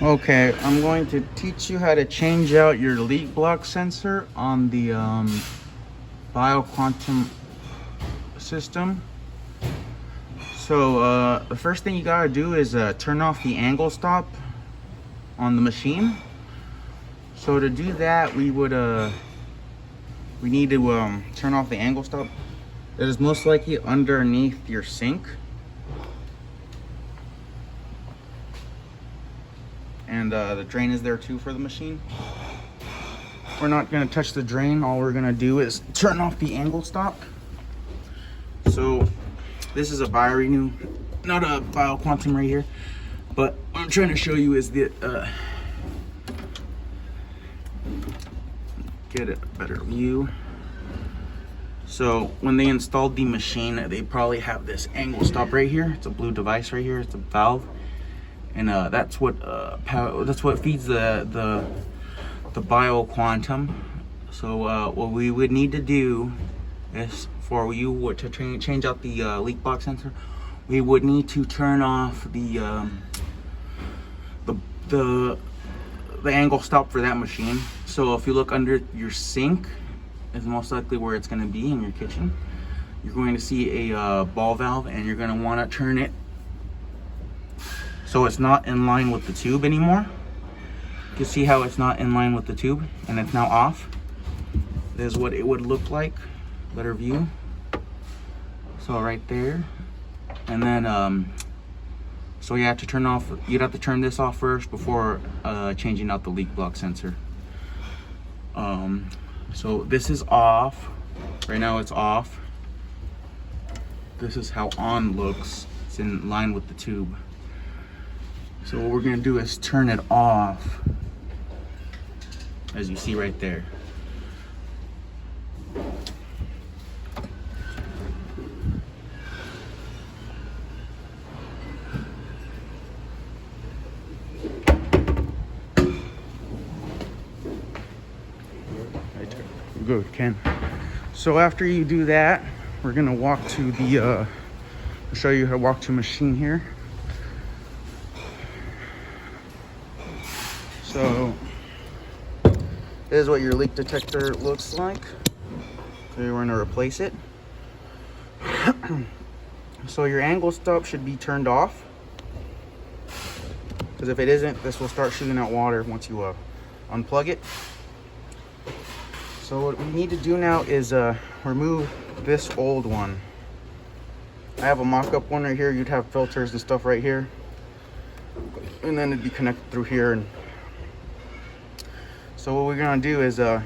Okay, I'm going to teach you how to change out your leak block sensor on the bioquantum system. So the first thing you gotta do is turn off the angle stop on the machine. So to do that, we need to turn off the angle stop. It is most likely underneath your sink. And the drain is there too for the machine. We're not gonna touch the drain. All we're gonna do is turn off the angle stop. So this is a biorenew, not a bioquantum right here, but what I'm trying to show you is the get a better view. So when they installed the machine, they probably have this angle stop right here. It's a blue device right here. It's a valve, and that's what feeds the bioquantum. So what we would need to do is, for you to change out the leak block sensor, we would need to turn off the angle stop for that machine. So if you look under your sink, is most likely where it's going to be in your kitchen. You're going to see a ball valve, and you're going to want to turn it so it's not in line with the tube anymore. You can see how it's not in line with the tube, and it's now off. This is what it would look like. Better view. So right there, and then so you have to turn off. You'd have to turn this off first before changing out the leak block sensor. So this is off. Right now it's off. This is how on looks. It's in line with the tube. So what we're gonna do is turn it off, as you see right there. Good, Ken. So after you do that, we're gonna walk to the I'll show you how to walk to a machine here. So this is what your leak detector looks like. So we're gonna replace it. So your angle stop should be turned off, because if it isn't, this will start shooting out water once you unplug it. So what we need to do now is remove this old one. I have a mock-up one right here. You'd have filters and stuff right here, and then it'd be connected through here. And so what we're gonna do is on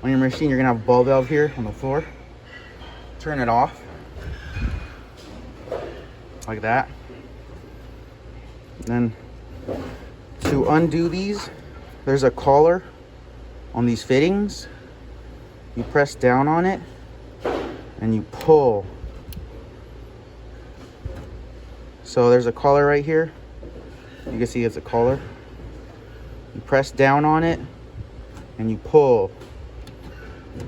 your machine, you're gonna have a ball valve here on the floor. Turn it off like that. And then to undo these, there's a collar on these fittings. You press down on it and you pull. So there's a collar right here. You can see it's a collar. You press down on it and you pull.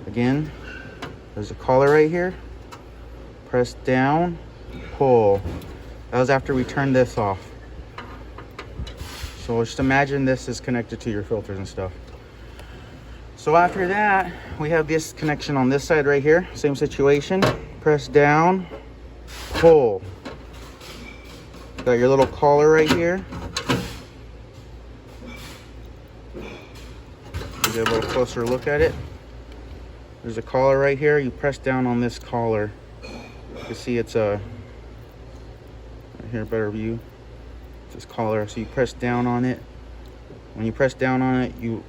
Again, there's a collar right here. Press down, pull. That was after we turned this off. So just imagine this is connected to your filters and stuff. So after that, we have this connection on this side right here. Same situation. Press down, pull. Got your little collar right here. Get a little closer look at it. There's a collar right here. You press down on this collar. You can see it's a right here, better view. It's this collar. So you press down on it. When you press down on it, you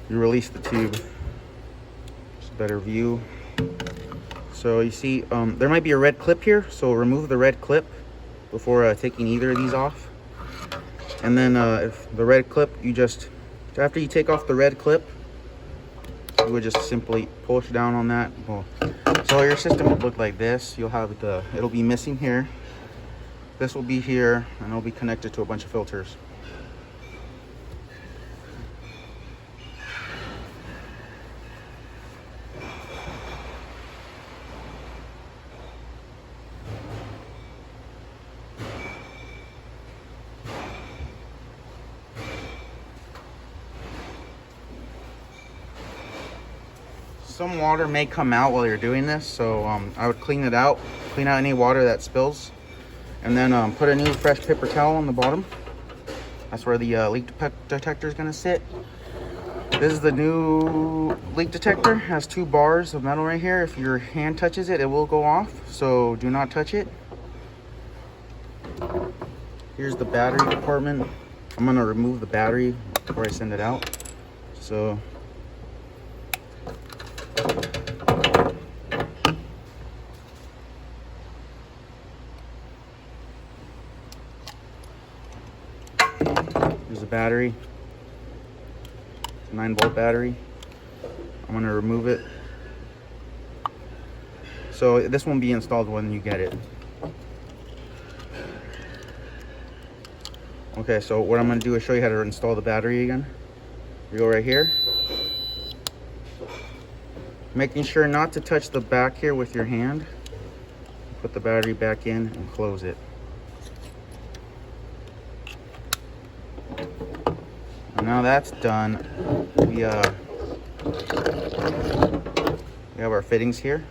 release the tube. Just a better view. So you see, there might be a red clip here, so remove the red clip before taking either of these off. And then if the red clip, after you take off the red clip, you would just simply push down on that. Well, so your system would look like this. You'll have it'll be missing here. This will be here, and it'll be connected to a bunch of filters. some water may come out while you're doing this, so I would clean it out, clean out any water that spills, and then put a new fresh paper towel on the bottom. That's where the leak detector is going to sit. This is the new leak detector. It has 2 bars of metal right here. If your hand touches it, it will go off, so do not touch it. Here's the battery compartment. I'm going to remove the battery before I send it out. So here's the battery. It's a 9-volt battery. I'm going to remove it. So this won't be installed when you get it. Okay, so what I'm going to do is show you how to install the battery again. You go right here. Making sure not to touch the back here with your hand. Put the battery back in and close it. And now that's done, we have our fittings here.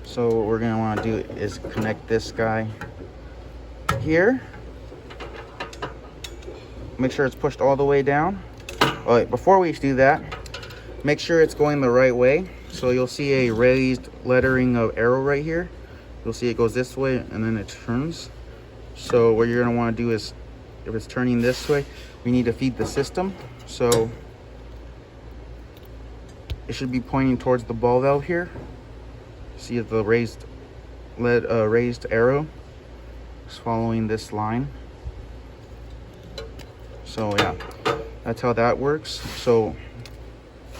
So what we're going to want to do is connect this guy here. Make sure it's pushed all the way down. All right, before we do that, make sure it's going the right way. So you'll see a raised lettering of arrow right here. You'll see it goes this way and then it turns. So what you're going to want to do is, if it's turning this way, we need to feed the system. So it should be pointing towards the ball valve here. See the raised arrow is following this line. So yeah, that's how that works. So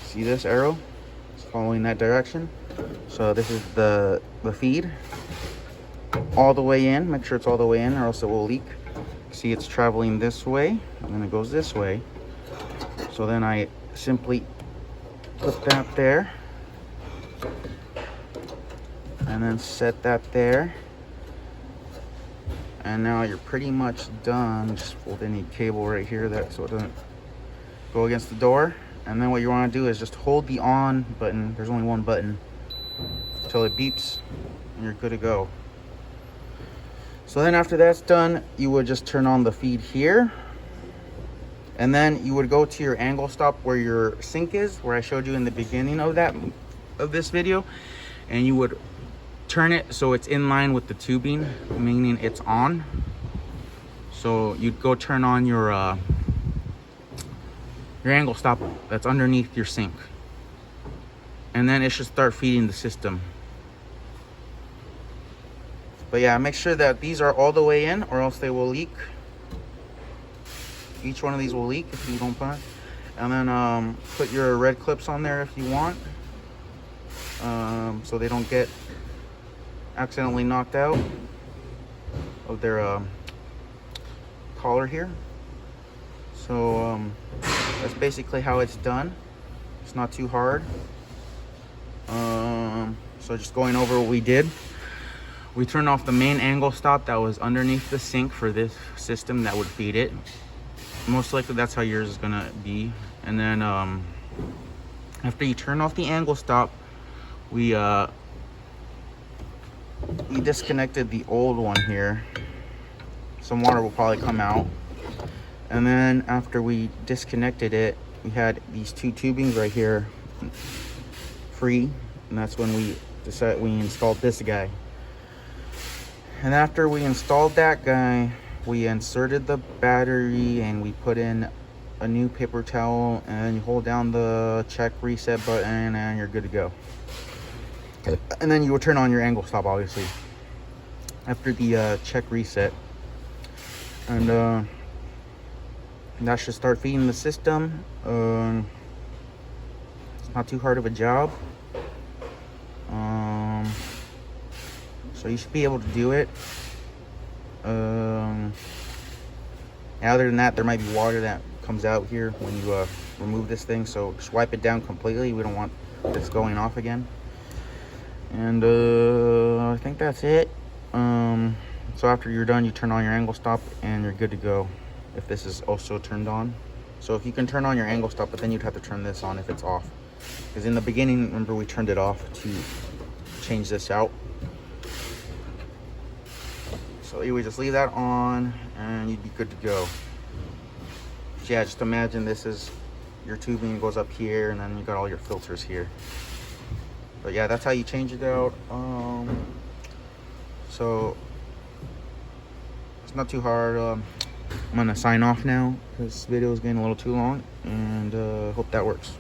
see this arrow? It's following that direction. So this is the feed all the way in. Make sure it's all the way in or else it will leak. See, it's traveling this way and then it goes this way. So then I simply put that there and then set that there. And now you're pretty much done. Just fold any cable right here so it doesn't go against the door. And then what you want to do is just hold the on button. There's only one button until it beeps and you're good to go. So then after that's done, you would just turn on the feed here. And then you would go to your angle stop where your sink is, where I showed you in the beginning of this video. And you would turn it so it's in line with the tubing, meaning it's on. So you'd go turn on your angle stop that's underneath your sink. And then it should start feeding the system. But yeah, make sure that these are all the way in or else they will leak. Each one of these will leak if you don't put it. And then put your red clips on there if you want. So they don't get accidentally knocked out of their collar here. So that's basically how it's done. It's not too hard. So just going over what we did. We turned off the main angle stop that was underneath the sink for this system that would feed it. Most likely that's how yours is gonna be. And then after you turn off the angle stop, we disconnected the old one here. Some water will probably come out. And then after we disconnected it, we had these 2 tubings right here free, and that's when we decided we installed this guy. And after we installed that guy, we inserted the battery and we put in a new paper towel, and then you hold down the check reset button and you're good to go. And then you will turn on your angle stop, obviously, after the check reset. And that should start feeding the system. It's not too hard of a job. So you should be able to do it. Other than that, there might be water that comes out here when you remove this thing, so just wipe it down completely. We don't want this going off again. And I think that's it. So after you're done, you turn on your angle stop and you're good to go if this is also turned on. So if you can turn on your angle stop, but then you'd have to turn this on if it's off. Because in the beginning, remember, we turned it off to change this out. So you would just leave that on and you'd be good to go. So yeah, just imagine this is your tubing. It goes up here and then you got all your filters here. But yeah, that's how you change it out. So it's not too hard. I'm gonna sign off now because this video is getting a little too long, and hope that works.